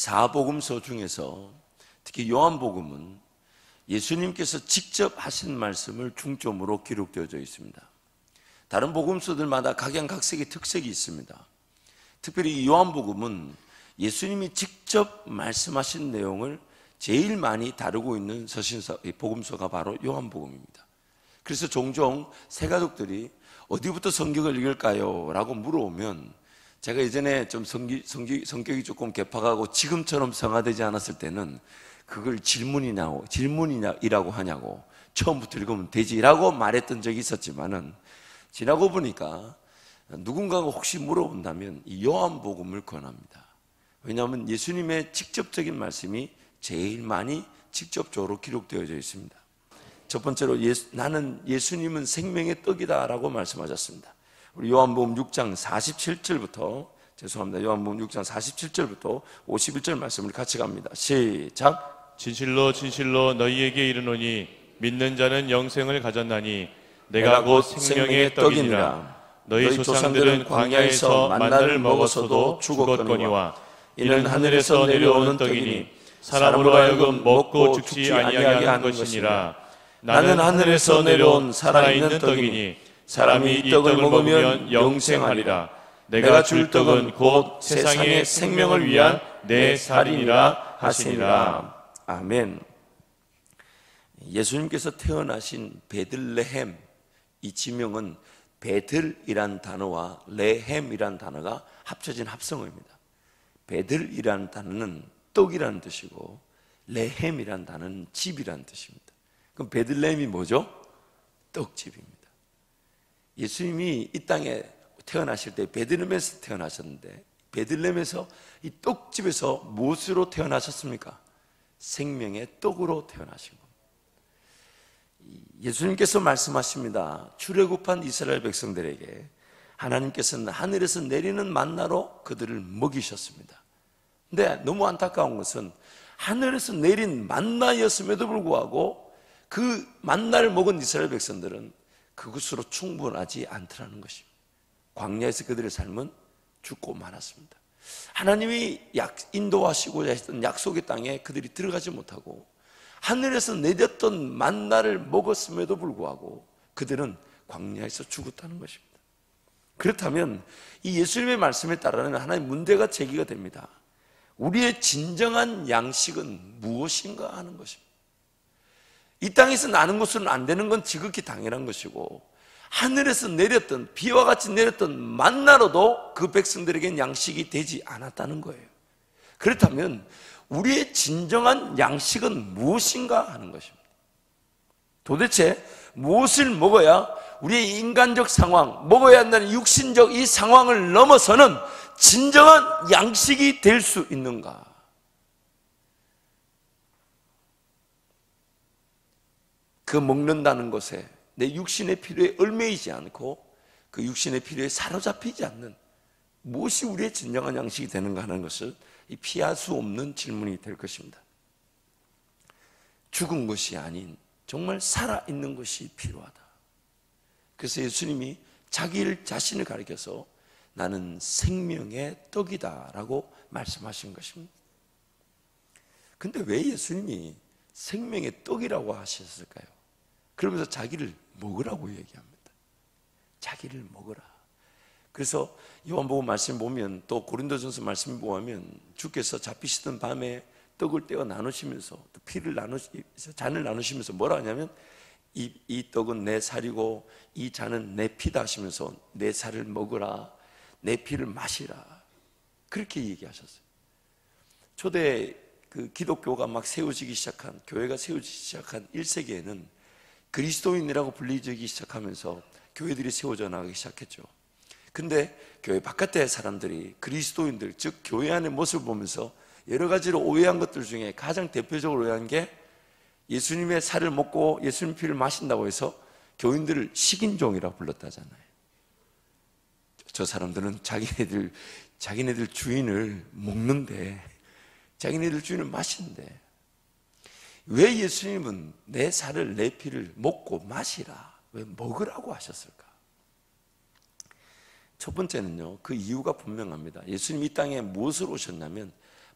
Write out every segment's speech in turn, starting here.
사복음서 중에서 특히 요한복음은 예수님께서 직접 하신 말씀을 중점으로 기록되어져 있습니다. 다른 복음서들마다 각양각색의 특색이 있습니다. 특별히 요한복음은 예수님이 직접 말씀하신 내용을 제일 많이 다루고 있는 복음서가 바로 요한복음입니다. 그래서 종종 새가족들이 어디부터 성경을 읽을까요? 라고 물어오면 제가 예전에 좀 성격이 조금 개팍하고 지금처럼 성화되지 않았을 때는 그걸 질문이라고 하냐고, 처음부터 읽으면 되지라고 말했던 적이 있었지만은 지나고 보니까 누군가가 혹시 물어본다면 이 요한복음을 권합니다. 왜냐하면 예수님의 직접적인 말씀이 제일 많이 직접적으로 기록되어져 있습니다. 첫 번째로 나는 예수님은 생명의 떡이다 라고 말씀하셨습니다. 우리 요한복음 6장 47절부터 요한복음 6장 47절부터 51절 말씀을 같이 갑니다. 시작. 진실로 진실로 너희에게 이르노니 믿는 자는 영생을 가졌나니 내가 곧 생명의 떡이니라. 너희 조상들은 광야에서 만나를 먹었어도 죽었거니와 이는 하늘에서 내려오는 떡이니 사람으로 하여금 먹고 죽지 아니하게 한 것이니라. 나는 하늘에서 내려온 살아있는 떡이니 사람이 이 떡을 먹으면 영생하리라. 내가 줄 떡은 곧 세상의 생명을 위한 내 살이니라 하시니라. 아멘. 예수님께서 태어나신 베들레헴, 이 지명은 베들이란 단어와 레헴이란 단어가 합쳐진 합성어입니다. 베들이란 단어는 떡이라는 뜻이고 레헴이란 단어는 집이라는 뜻입니다. 그럼 베들레헴이 뭐죠? 떡집입니다. 예수님이 이 땅에 태어나실 때 베들레헴에서 태어나셨는데, 베들레헴에서 이 떡집에서 무엇으로 태어나셨습니까? 생명의 떡으로 태어나신 겁니다. 예수님께서 말씀하십니다. 출애굽한 이스라엘 백성들에게 하나님께서는 하늘에서 내리는 만나로 그들을 먹이셨습니다. 근데 너무 안타까운 것은 하늘에서 내린 만나였음에도 불구하고 그 만나를 먹은 이스라엘 백성들은 그것으로 충분하지 않더라는 것입니다. 광야에서 그들의 삶은 죽고 말았습니다. 하나님이 인도하시고자 했던 약속의 땅에 그들이 들어가지 못하고 하늘에서 내렸던 만나를 먹었음에도 불구하고 그들은 광야에서 죽었다는 것입니다. 그렇다면 이 예수님의 말씀에 따르면 하나의 문제가 제기가 됩니다. 우리의 진정한 양식은 무엇인가 하는 것입니다. 이 땅에서 나는 것으로는 안 되는 건 지극히 당연한 것이고, 하늘에서 내렸던, 비와 같이 내렸던 만나로도 그 백성들에겐 양식이 되지 않았다는 거예요. 그렇다면 우리의 진정한 양식은 무엇인가 하는 것입니다. 도대체 무엇을 먹어야 우리의 인간적 상황, 먹어야 한다는 육신적 이 상황을 넘어서는 진정한 양식이 될 수 있는가? 그 먹는다는 것에 내 육신의 필요에 얽매이지 않고 그 육신의 필요에 사로잡히지 않는 무엇이 우리의 진정한 양식이 되는가 하는 것을 피할 수 없는 질문이 될 것입니다. 죽은 것이 아닌 정말 살아있는 것이 필요하다. 그래서 예수님이 자신을 가리켜서 나는 생명의 떡이다 라고 말씀하신 것입니다. 근데 왜 예수님이 생명의 떡이라고 하셨을까요? 그러면서 자기를 먹으라고 얘기합니다. 자기를 먹으라. 그래서 요한복음 말씀 보면, 또 고린도전서 말씀 보면 주께서 잡히시던 밤에 떡을 떼어 나누시면서 또 잔을 나누시면서 뭐라 하냐면 이 떡은 내 살이고 이 잔은 내 피다 하시면서 내 살을 먹으라, 내 피를 마시라, 그렇게 얘기하셨어요. 초대 기독교가 막 세워지기 시작한, 교회가 세워지기 시작한 1세기에는 그리스도인이라고 불리기 시작하면서 교회들이 세워져 나가기 시작했죠. 근데 교회 바깥의 사람들이 그리스도인들, 즉 교회 안의 모습을 보면서 여러 가지로 오해한 것들 중에 가장 대표적으로 오해한 게 예수님의 살을 먹고 예수님 피를 마신다고 해서 교인들을 식인종이라고 불렀다잖아요. 저 사람들은 자기네들 주인을 먹는데, 자기네들 주인을 마시는데, 왜 예수님은 내 살을, 내 피를 먹고 마시라, 왜 먹으라고 하셨을까? 첫 번째는요, 그 이유가 분명합니다. 예수님이 이 땅에 무엇으로 오셨냐면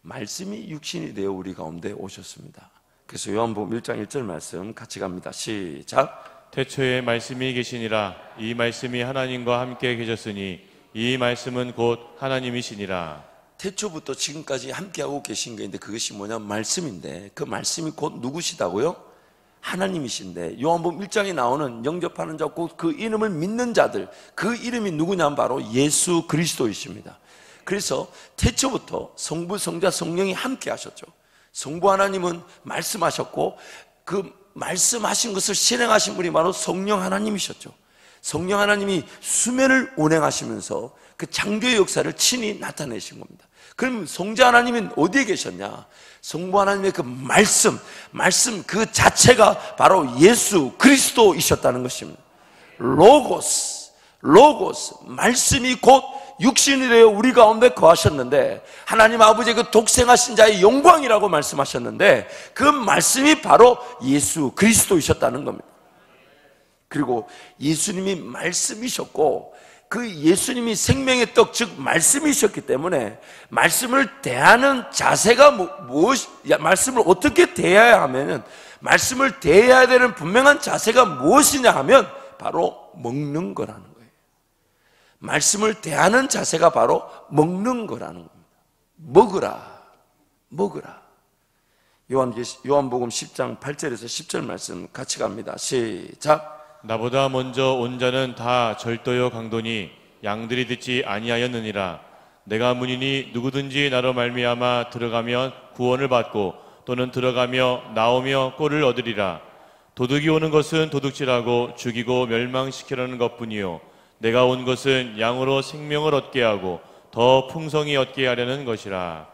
말씀이 육신이 되어 우리 가운데 오셨습니다. 그래서 요한복음 1장 1절 말씀 같이 갑니다. 시작. 태초에 말씀이 계시니라. 이 말씀이 하나님과 함께 계셨으니 이 말씀은 곧 하나님이시니라. 태초부터 지금까지 함께하고 계신 것인데 그것이 뭐냐면 말씀인데, 그 말씀이 곧 누구시다고요? 하나님이신데, 요한복음 1장에 나오는 영접하는 자, 곧 그 이름을 믿는 자들, 그 이름이 누구냐면 바로 예수 그리스도이십니다. 그래서 태초부터 성부, 성자, 성령이 함께 하셨죠. 성부 하나님은 말씀하셨고 그 말씀하신 것을 실행하신 분이 바로 성령 하나님이셨죠. 성령 하나님이 수면을 운행하시면서 그 창조의 역사를 친히 나타내신 겁니다. 그럼 성자 하나님은 어디에 계셨냐? 성부 하나님의 그 말씀 그 자체가 바로 예수 그리스도이셨다는 것입니다. 로고스, 말씀이 곧 육신이 되어 우리 가운데 거하셨는데, 하나님 아버지의 그 독생하신 자의 영광이라고 말씀하셨는데, 그 말씀이 바로 예수 그리스도이셨다는 겁니다. 그리고 예수님이 말씀이셨고, 그 예수님이 생명의 떡, 즉 말씀이셨기 때문에 말씀을 대하는 자세가 말씀을 어떻게 대해야 하면은, 말씀을 대해야 되는 분명한 자세가 무엇이냐 하면 바로 먹는 거라는 거예요. 말씀을 대하는 자세가 바로 먹는 거라는 겁니다. 먹으라. 요한복음 10장 8절에서 10절 말씀 같이 갑니다. 시작. 나보다 먼저 온 자는 다 절도요 강도니 양들이 듣지 아니하였느니라. 내가 문이니 누구든지 나로 말미암아 들어가면 구원을 받고 또는 들어가며 나오며 꼴을 얻으리라. 도둑이 오는 것은 도둑질하고 죽이고 멸망시키려는 것뿐이요 내가 온 것은 양으로 생명을 얻게 하고 더 풍성히 얻게 하려는 것이라.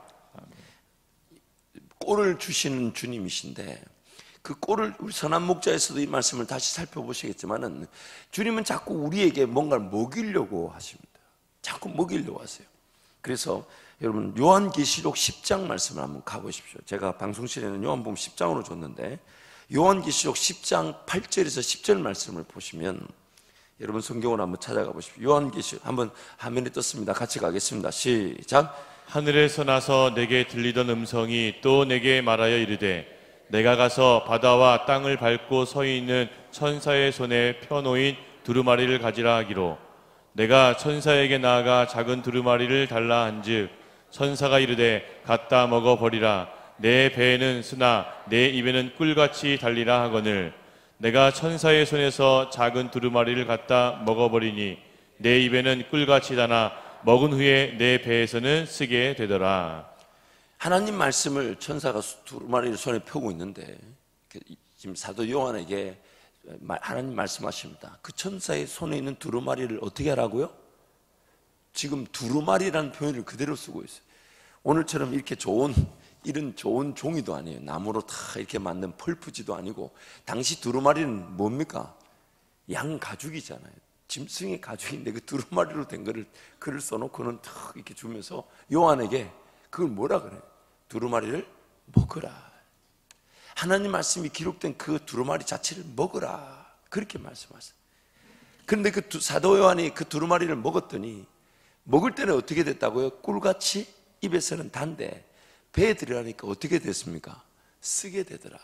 꼴을 주시는 주님이신데, 그 꼴을 우리 선한 목자에서도 이 말씀을 다시 살펴보시겠지만은, 주님은 자꾸 우리에게 뭔가를 먹이려고 하십니다. 자꾸 먹이려고 하세요. 그래서 여러분 요한계시록 10장 말씀을 한번 가보십시오. 제가 방송실에는 요한복음 10장으로 줬는데, 요한계시록 10장 8절에서 10절 말씀을 보시면, 여러분 성경을 한번 찾아가 보십시오. 요한계시록 한번 화면에 떴습니다. 같이 가겠습니다. 시작. 하늘에서 나서 내게 들리던 음성이 또 내게 말하여 이르되, 내가 가서 바다와 땅을 밟고 서 있는 천사의 손에 펴놓인 두루마리를 가지라 하기로, 내가 천사에게 나아가 작은 두루마리를 달라 한즉 천사가 이르되 갖다 먹어버리라. 내 배에는 쓰나 내 입에는 꿀같이 달리라 하거늘, 내가 천사의 손에서 작은 두루마리를 갖다 먹어버리니 내 입에는 꿀같이 다나 먹은 후에 내 배에서는 쓰게 되더라. 하나님 말씀을 천사가 두루마리를 손에 펴고 있는데, 지금 사도 요한에게 하나님 말씀하십니다. 그 천사의 손에 있는 두루마리를 어떻게 하라고요? 지금 두루마리라는 표현을 그대로 쓰고 있어요. 오늘처럼 이렇게 이런 좋은 종이도 아니에요. 나무로 다 이렇게 만든 펄프지도 아니고, 당시 두루마리는 뭡니까? 양 가죽이잖아요. 짐승의 가죽인데 그 두루마리로 된 글을 써놓고는 탁 이렇게 주면서 요한에게 그걸 뭐라 그래요? 두루마리를 먹으라. 하나님 말씀이 기록된 그 두루마리 자체를 먹으라, 그렇게 말씀하세요. 그런데 그 사도 요한이 그 두루마리를 먹었더니, 먹을 때는 어떻게 됐다고요? 꿀같이 입에서는 단데 배에 들어가니까 어떻게 됐습니까? 쓰게 되더라.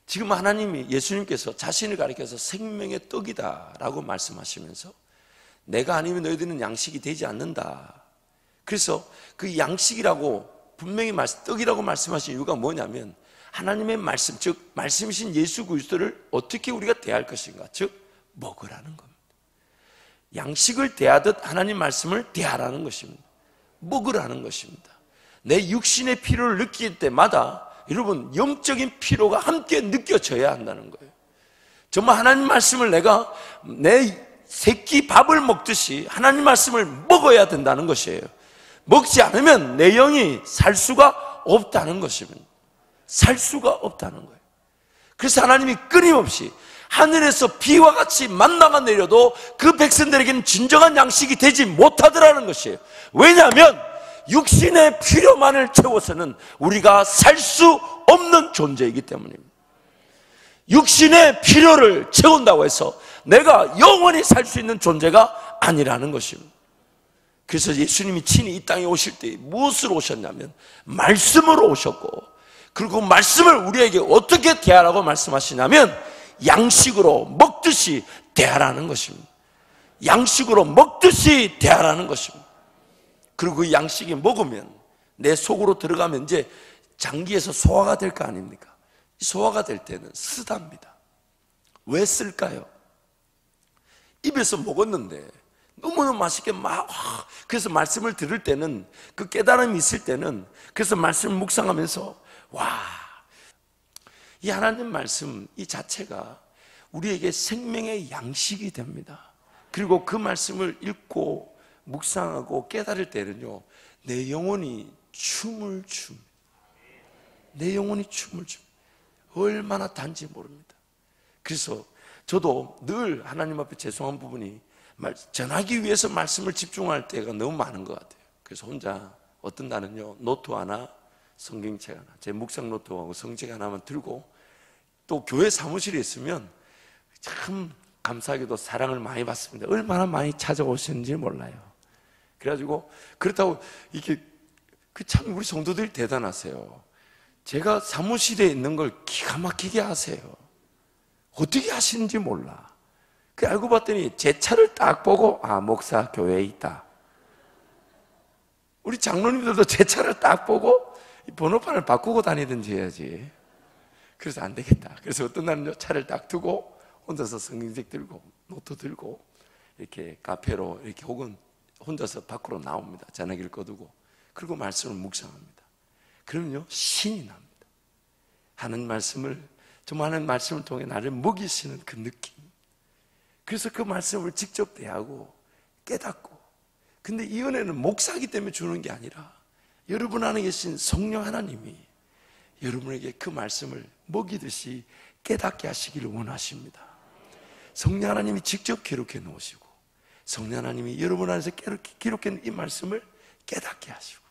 지금 하나님이, 예수님께서 자신을 가리켜서 생명의 떡이다 라고 말씀하시면서, 내가 아니면 너희들은 양식이 되지 않는다. 그래서 그 양식이라고 분명히 떡이라고 말씀하신 이유가 뭐냐면, 하나님의 말씀, 즉 말씀이신 예수 그리스도를 어떻게 우리가 대할 것인가, 즉 먹으라는 겁니다. 양식을 대하듯 하나님 말씀을 대하라는 것입니다. 먹으라는 것입니다. 내 육신의 피로를 느낄 때마다 여러분 영적인 피로가 함께 느껴져야 한다는 거예요. 정말 하나님 말씀을 내가 내 새끼 밥을 먹듯이 하나님 말씀을 먹어야 된다는 것이에요. 먹지 않으면 내 영이 살 수가 없다는 것입니다. 살 수가 없다는 거예요. 그래서 하나님이 끊임없이 하늘에서 비와 같이 만나가 내려도 그 백성들에게는 진정한 양식이 되지 못하더라는 것이에요. 왜냐하면 육신의 필요만을 채워서는 우리가 살 수 없는 존재이기 때문입니다. 육신의 필요를 채운다고 해서 내가 영원히 살 수 있는 존재가 아니라는 것입니다. 그래서 예수님이 친히 이 땅에 오실 때 무엇으로 오셨냐면 말씀으로 오셨고, 그리고 말씀을 우리에게 어떻게 대하라고 말씀하시냐면 양식으로 먹듯이 대하라는 것입니다. 양식으로 먹듯이 대하라는 것입니다. 그리고 그 양식이 먹으면 내 속으로 들어가면 이제 장기에서 소화가 될 거 아닙니까? 소화가 될 때는 쓰답니다. 왜 쓸까요? 입에서 먹었는데 너무너무 맛있게 그래서 말씀을 들을 때는, 그 깨달음이 있을 때는, 그래서 말씀을 묵상하면서 이 하나님 말씀 이 자체가 우리에게 생명의 양식이 됩니다. 그리고 그 말씀을 읽고 묵상하고 깨달을 때는요, 내 영혼이 춤을 춥니다. 내 영혼이 춤을 춥니다. 얼마나 단지 모릅니다. 그래서 저도 늘 하나님 앞에 죄송한 부분이, 전하기 위해서 말씀을 집중할 때가 너무 많은 것 같아요. 그래서 혼자 어떤 날은요, 노트 하나, 성경책 하나, 제 묵상 노트하고 성책 하나만 들고, 또 교회 사무실에 있으면 참 감사하게도 사랑을 많이 받습니다. 얼마나 많이 찾아오시는지 몰라요. 그래가지고 그렇다고 이게 참 우리 성도들이 대단하세요. 제가 사무실에 있는 걸 기가 막히게 하세요. 어떻게 하시는지 몰라. 그 알고 봤더니 제 차를 딱 보고 목사 교회에 있다. 우리 장로님들도 제 차를 딱 보고 번호판을 바꾸고 다니든지 해야지. 그래서 안 되겠다. 그래서 어떤 날은요, 차를 딱 두고 혼자서 성경책 들고 노트 들고 이렇게 카페로 이렇게 혹은 혼자서 밖으로 나옵니다. 전화기를 꺼두고. 그리고 말씀을 묵상합니다. 그러면요, 신이 납니다. 하는 말씀을, 정말 하는 말씀을 통해 나를 먹이시는 그 느낌. 그래서 그 말씀을 직접 대하고 깨닫고. 근데 이 은혜는 목사이기 때문에 주는 게 아니라 여러분 안에 계신 성령 하나님이 여러분에게 그 말씀을 먹이듯이 깨닫게 하시기를 원하십니다. 성령 하나님이 직접 기록해 놓으시고, 성령 하나님이 여러분 안에서 기록해 놓은 이 말씀을 깨닫게 하시고,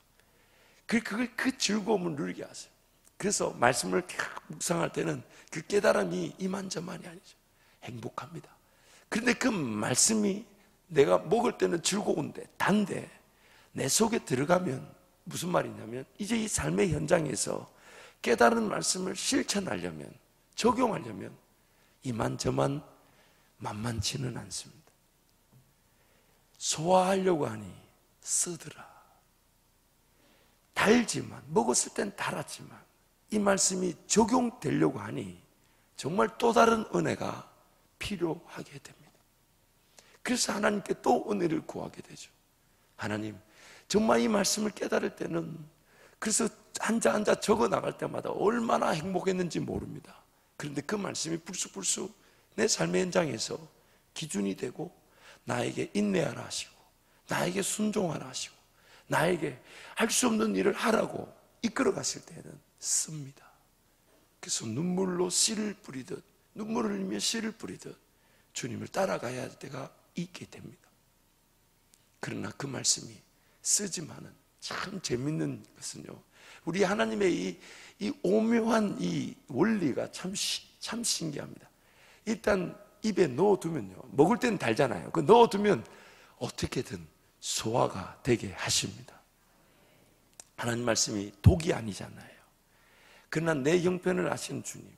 그걸 그 즐거움을 누리게 하세요. 그래서 말씀을 묵상할 때는 그 깨달음이 이만저만이 아니죠. 행복합니다. 그런데 그 말씀이 내가 먹을 때는 즐거운데, 단데 내 속에 들어가면 무슨 말이냐면, 이제 이 삶의 현장에서 깨달은 말씀을 실천하려면, 적용하려면 이만저만 만만치는 않습니다. 소화하려고 하니 쓰더라. 달지만, 먹었을 땐 달았지만 이 말씀이 적용되려고 하니 정말 또 다른 은혜가 필요하게 됩니다. 그래서 하나님께 또 은혜를 구하게 되죠. 하나님, 정말 이 말씀을 깨달을 때는, 그래서 앉아 적어 나갈 때마다 얼마나 행복했는지 모릅니다. 그런데 그 말씀이 불쑥불쑥 내 삶의 현장에서 기준이 되고, 나에게 인내하라 하시고, 나에게 순종하라 하시고, 나에게 할 수 없는 일을 하라고 이끌어 갔을 때는 씁니다. 그래서 눈물로 씨를 뿌리듯, 눈물을 흘리며 씨를 뿌리듯 주님을 따라가야 할 때가 있게 됩니다. 그러나 그 말씀이 쓰지만은 참 재밌는 것은요, 우리 하나님의 이 오묘한 이 원리가 참 신기합니다. 일단 입에 넣어두면요, 먹을 때는 달잖아요. 그 넣어두면 어떻게든 소화가 되게 하십니다. 하나님 말씀이 독이 아니잖아요. 그러나 내 형편을 아시는 주님,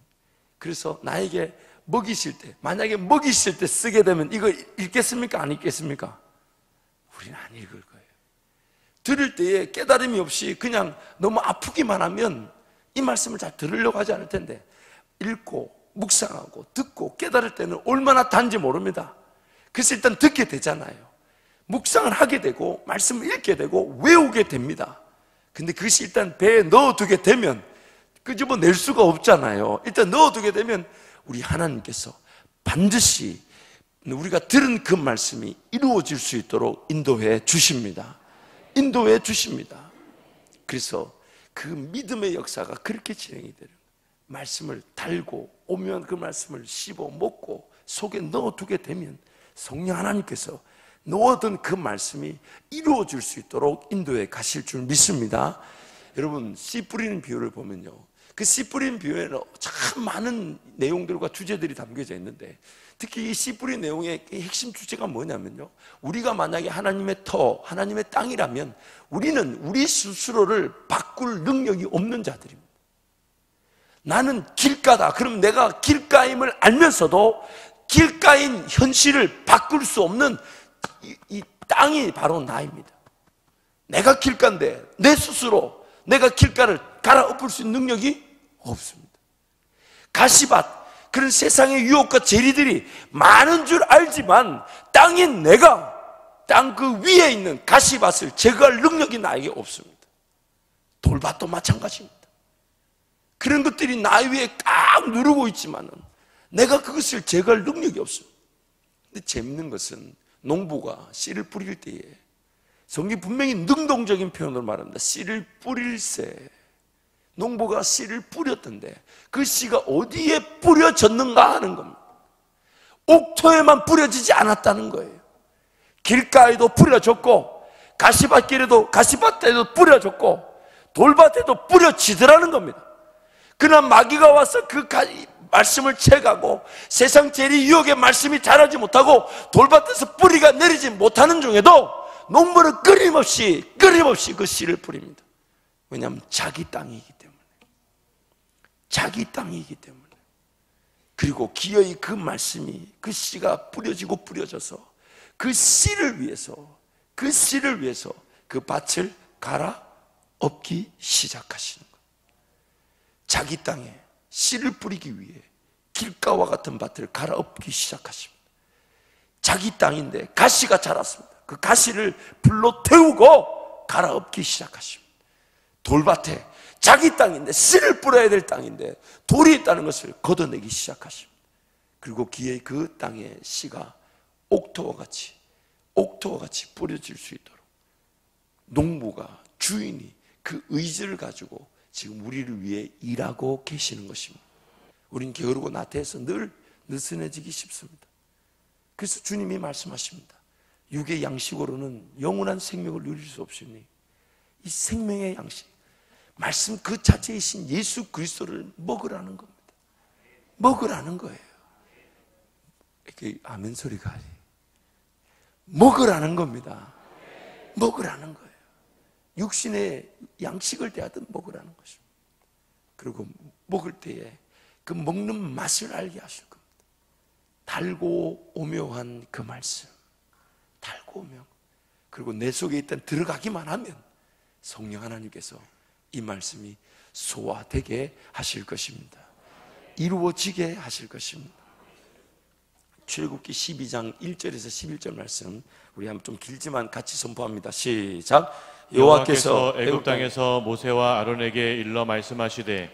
그래서 나에게 먹이실 때, 만약에 먹이실 때 쓰게 되면 이거 읽겠습니까? 안 읽겠습니까? 우리는 안 읽을 거예요. 들을 때에 깨달음이 없이 그냥 너무 아프기만 하면 이 말씀을 잘 들으려고 하지 않을 텐데, 읽고 묵상하고 듣고 깨달을 때는 얼마나 단지 모릅니다. 그래서 일단 듣게 되잖아요. 묵상을 하게 되고 말씀을 읽게 되고 외우게 됩니다. 근데 그것이 일단 배에 넣어두게 되면 끄집어낼 수가 없잖아요. 일단 넣어두게 되면 우리 하나님께서 반드시 우리가 들은 그 말씀이 이루어질 수 있도록 인도해 주십니다. 인도해 주십니다. 그래서 그 믿음의 역사가 그렇게 진행이 되는 거예요. 말씀을 달고 오면 그 말씀을 씹어 먹고 속에 넣어두게 되면 성령 하나님께서 넣어둔 그 말씀이 이루어질 수 있도록 인도해 가실 줄 믿습니다. 여러분, 씨 뿌리는 비유를 보면요, 그 씨 뿌리는 비유에는 참 많은 내용들과 주제들이 담겨져 있는데, 특히 이 씨 뿌리 내용의 핵심 주제가 뭐냐면요, 우리가 만약에 하나님의 터, 하나님의 땅이라면 우리는 우리 스스로를 바꿀 능력이 없는 자들입니다. 나는 길가다. 그럼 내가 길가임을 알면서도 길가인 현실을 바꿀 수 없는 이 땅이 바로 나입니다. 내가 길가인데 내 스스로 내가 길가를 갈아엎을 수 있는 능력이 없습니다. 가시밭, 그런 세상의 유혹과 재리들이 많은 줄 알지만 땅인 내가 땅 그 위에 있는 가시밭을 제거할 능력이 나에게 없습니다. 돌밭도 마찬가지입니다. 그런 것들이 나 위에 꽉 누르고 있지만은 내가 그것을 제거할 능력이 없습니다. 근데 재밌는 것은 농부가 씨를 뿌릴 때에 성경이 분명히 능동적인 표현으로 말합니다. 씨를 뿌릴새. 농부가 씨를 뿌렸던데 그 씨가 어디에 뿌려졌는가 하는 겁니다. 옥토에만 뿌려지지 않았다는 거예요. 길가에도 뿌려졌고 가시밭길에도 가시밭에도 뿌려졌고 돌밭에도 뿌려지더라는 겁니다. 그러나 마귀가 와서 그 말씀을 채가고 세상 재리 유혹의 말씀이 자라지 못하고 돌밭에서 뿌리가 내리지 못하는 중에도 농부는 끊임없이 그 씨를 뿌립니다. 왜냐하면 자기 땅이기 때문에. 자기 땅이기 때문에. 그리고 기어이 그 말씀이, 그 씨가 뿌려지고 뿌려져서 그 씨를 위해서 그 밭을 갈아엎기 시작하시는 거예요. 자기 땅에 씨를 뿌리기 위해 길가와 같은 밭을 갈아엎기 시작하십니다. 자기 땅인데 가시가 자랐습니다. 그 가시를 불로 태우고 갈아엎기 시작하십니다. 돌밭에 자기 땅인데 씨를 뿌려야 될 땅인데 돌이 있다는 것을 걷어내기 시작하십니다. 그리고 기어이 그 땅에 씨가 옥토와 같이 뿌려질 수 있도록 농부가, 주인이 그 의지를 가지고 지금 우리를 위해 일하고 계시는 것입니다. 우린 게으르고 나태해서 늘 느슨해지기 쉽습니다. 그래서 주님이 말씀하십니다. 육의 양식으로는 영원한 생명을 누릴 수 없으니 이 생명의 양식, 말씀 그 자체이신 예수 그리스도를 먹으라는 겁니다. 먹으라는 거예요. 이렇게 아멘 소리가 아니, 먹으라는 겁니다. 먹으라는 거예요. 육신의 양식을 대하듯 먹으라는 것입니다. 그리고 먹을 때에 그 먹는 맛을 알게 하실 겁니다. 달고 오묘한 그 말씀, 달고 오묘. 그리고 내 속에 일단 들어가기만 하면 성령 하나님께서 이 말씀이 소화되게 하실 것입니다. 이루어지게 하실 것입니다. 출애굽기 12장 1절에서 11절 말씀 우리 한번 좀 길지만 같이 선포합니다. 시작. 여호와께서 애굽 땅에서 모세와 아론에게 일러 말씀하시되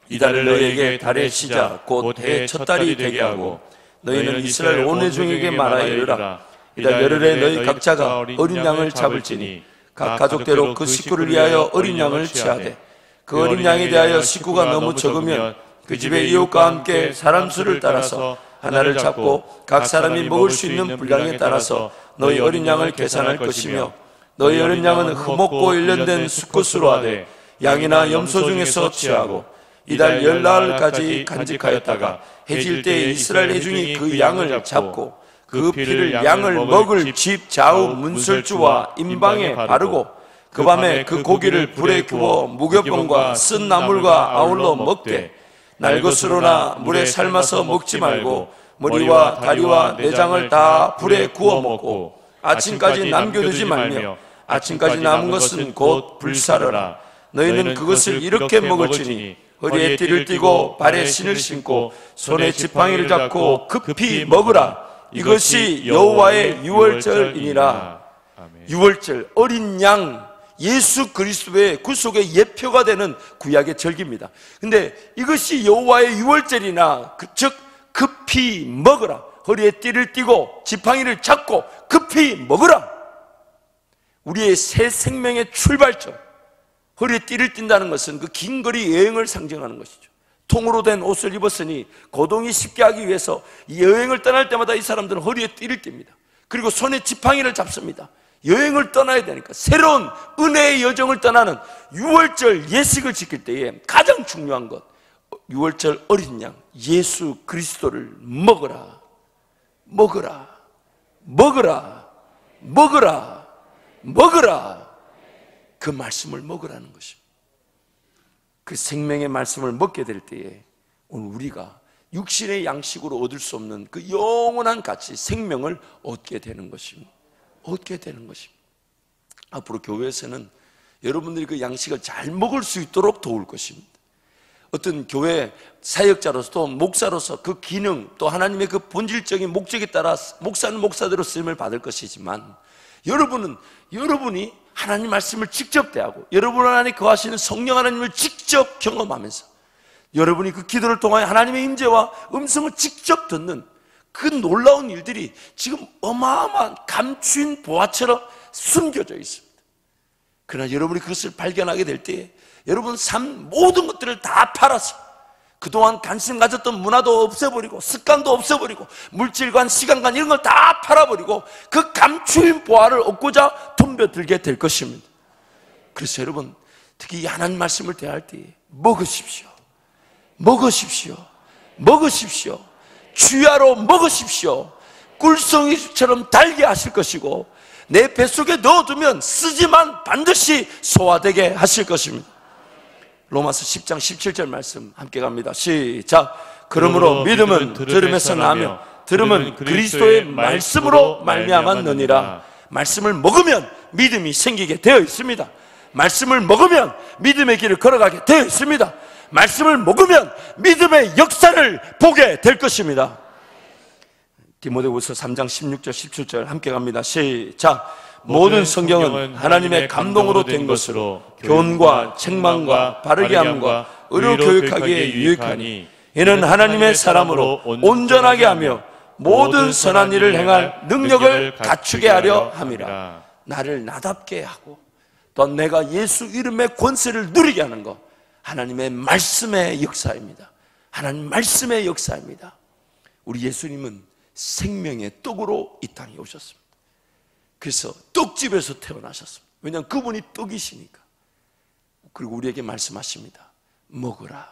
이달을 너희에게 달의 시작 곧 해의 첫 달이 되게 하고 너희는 이스라엘 온 회중에게 말하여 이르라. 이달 열흘에 너희 각자가 어린 양을 잡을지니 각 가족대로 그 식구를 위하여 어린 양을 취하되 그 어린 양에 대하여 식구가 너무 적으면 그 집의 이웃과 함께 사람 수를 따라서 하나를 잡고 각 사람이 먹을 수 있는 분량에 따라서 너희 어린 양을 계산할 것이며 너희 어린 양은 흠없고 일련된 수컷으로 하되 양이나 염소 중에서 취하고 이달 열나흘까지 간직하였다가 해질 때에 이스라엘 회중이 그 양을 잡고 그 피를 양을 먹을 집 좌우 문설주와 임방에 바르고 그 밤에 그 고기를 불에 구워 무교병과 쓴 나물과 아울러 먹되 날 것으로나 물에 삶아서 먹지 말고 머리와 다리와 내장을 다 불에 구워 먹고 아침까지 남겨두지 말며 아침까지 남은 것은 곧 불사르라. 너희는 그것을 이렇게 먹을지니 허리에 띠를 띠고 발에 신을 신고 손에 지팡이를 잡고 급히 먹으라. 이것이 여호와의 유월절이니라. 유월절, 어린 양, 예수 그리스도의 구속의 예표가 되는 구약의 절기입니다. 근데 이것이 여호와의 유월절이나 즉 급히 먹으라. 허리에 띠를 띠고 지팡이를 잡고 급히 먹으라. 우리의 새 생명의 출발점. 허리에 띠를 띈다는 것은 그 긴 거리 여행을 상징하는 것이죠. 통으로 된 옷을 입었으니 고동이 쉽게 하기 위해서 여행을 떠날 때마다 이 사람들은 허리에 띠를 띱니다. 그리고 손에 지팡이를 잡습니다. 여행을 떠나야 되니까 새로운 은혜의 여정을 떠나는 유월절 예식을 지킬 때에 가장 중요한 것, 유월절 어린 양 예수 그리스도를 먹으라. 먹으라, 먹으라, 먹으라, 먹으라. 그 말씀을 먹으라는 것입니다. 그 생명의 말씀을 먹게 될 때에 오늘 우리가 육신의 양식으로 얻을 수 없는 그 영원한 가치, 생명을 얻게 되는 것입니다. 얻게 되는 것입니다. 앞으로 교회에서는 여러분들이 그 양식을 잘 먹을 수 있도록 도울 것입니다. 어떤 교회 사역자로서 또 목사로서 그 기능, 또 하나님의 그 본질적인 목적에 따라 목사는 목사대로 쓰임을 받을 것이지만, 여러분이 하나님 말씀을 직접 대하고 여러분 안에 거하시는 성령 하나님을 직접 경험하면서 여러분이 그 기도를 통하여 하나님의 임재와 음성을 직접 듣는 그 놀라운 일들이 지금 어마어마한 감추인 보화처럼 숨겨져 있습니다. 그러나 여러분이 그것을 발견하게 될 때에 여러분 삶 모든 것들을 다 팔아서 그동안 관심 가졌던 문화도 없애버리고 습관도 없애버리고 물질관, 시간관 이런 걸 다 팔아버리고 그 감추인 보화를 얻고자 덤벼들게 될 것입니다. 그래서 여러분 특히 이 하나님 말씀을 대할 때 먹으십시오. 먹으십시오. 먹으십시오. 주야로 먹으십시오. 꿀송이처럼 달게 하실 것이고 내 뱃속에 넣어두면 쓰지만 반드시 소화되게 하실 것입니다. 로마서 10장 17절 말씀 함께 갑니다. 시작. 그러므로 믿음은 들음에서 나며 들음은 그리스도의 말씀으로 말미암았느니라. 말씀을 먹으면 믿음이 생기게 되어 있습니다. 말씀을 먹으면 믿음의 길을 걸어가게 되어 있습니다. 말씀을 먹으면 믿음의 역사를 보게 될 것입니다. 디모데후서 3장 16절 17절 함께 갑니다. 시작. 모든 성경은 하나님의 감동으로 된 것으로 교훈과 책망과 바르게 함과 의로 교육하기에 유익하니 이는 하나님의 사람으로 온전하게 하며 모든 선한 일을 행할 능력을 갖추게 하려 함이라. 나를 나답게 하고 또 내가 예수 이름의 권세를 누리게 하는 것, 하나님의 말씀의 역사입니다. 하나님 말씀의 역사입니다. 우리 예수님은 생명의 떡으로 이 땅에 오셨습니다. 그래서 떡집에서 태어나셨습니다. 왜냐하면 그분이 떡이시니까. 그리고 우리에게 말씀하십니다. 먹으라.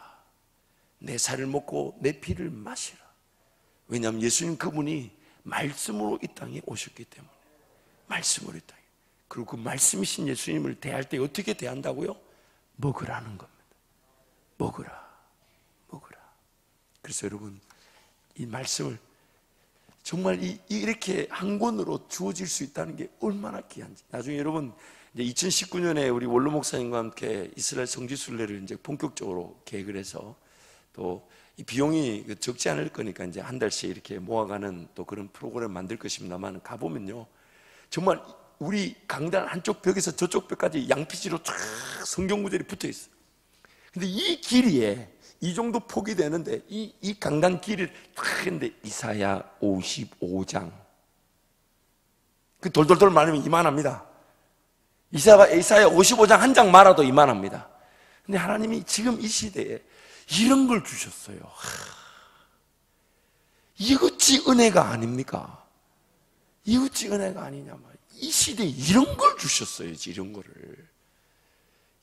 내 살을 먹고 내 피를 마시라. 왜냐하면 예수님 그분이 말씀으로 이 땅에 오셨기 때문에. 말씀으로 이 땅에. 그리고 그 말씀이신 예수님을 대할 때 어떻게 대한다고요? 먹으라는 겁니다. 먹으라. 먹으라. 그래서 여러분 이 말씀을 정말 이렇게 한 권으로 주어질 수 있다는 게 얼마나 귀한지. 나중에 여러분 이제 2019년에 우리 원로 목사님과 함께 이스라엘 성지순례를 이제 본격적으로 계획을 해서 또 이 비용이 적지 않을 거니까 이제 한 달씩 이렇게 모아가는 또 그런 프로그램을 만들 것입니다만 가보면요 정말 우리 강단 한쪽 벽에서 저쪽 벽까지 양피지로 쫙 성경 구절이 붙어 있어요. 근데 이 길이에 이 정도 폭이 되는데 이 강단 길이를 탁 했는데 이사야 55장 그 돌돌돌 말하면 이만합니다. 이사야 55장 한 장 말아도 이만합니다. 근데 하나님이 지금 이 시대에 이런 걸 주셨어요. 이거 어찌 은혜가 아닙니까? 이거 어찌 은혜가 아니냐 말이에요. 이 시대에 이런 걸 주셨어요. 이런 거를.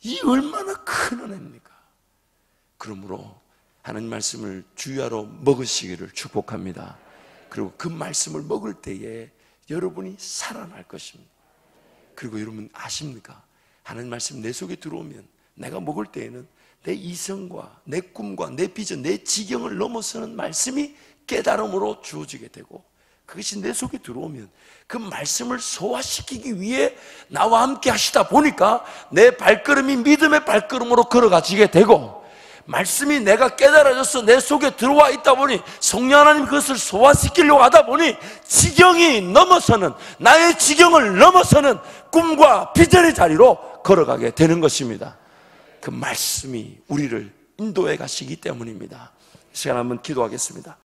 이 얼마나 큰 은혜입니까? 그러므로 하나님 말씀을 주야로 먹으시기를 축복합니다. 그리고 그 말씀을 먹을 때에 여러분이 살아날 것입니다. 그리고 여러분 아십니까? 하나님 말씀 내 속에 들어오면 내가 먹을 때에는 내 이성과 내 꿈과 내 비전, 내 지경을 넘어서는 말씀이 깨달음으로 주어지게 되고 그것이 내 속에 들어오면 그 말씀을 소화시키기 위해 나와 함께 하시다 보니까 내 발걸음이 믿음의 발걸음으로 걸어가지게 되고 말씀이 내가 깨달아져서 내 속에 들어와 있다 보니 성령 하나님 그것을 소화시키려고 하다 보니 지경이 넘어서는 나의 지경을 넘어서는 꿈과 비전의 자리로 걸어가게 되는 것입니다. 그 말씀이 우리를 인도해 가시기 때문입니다. 이 시간 한번 기도하겠습니다.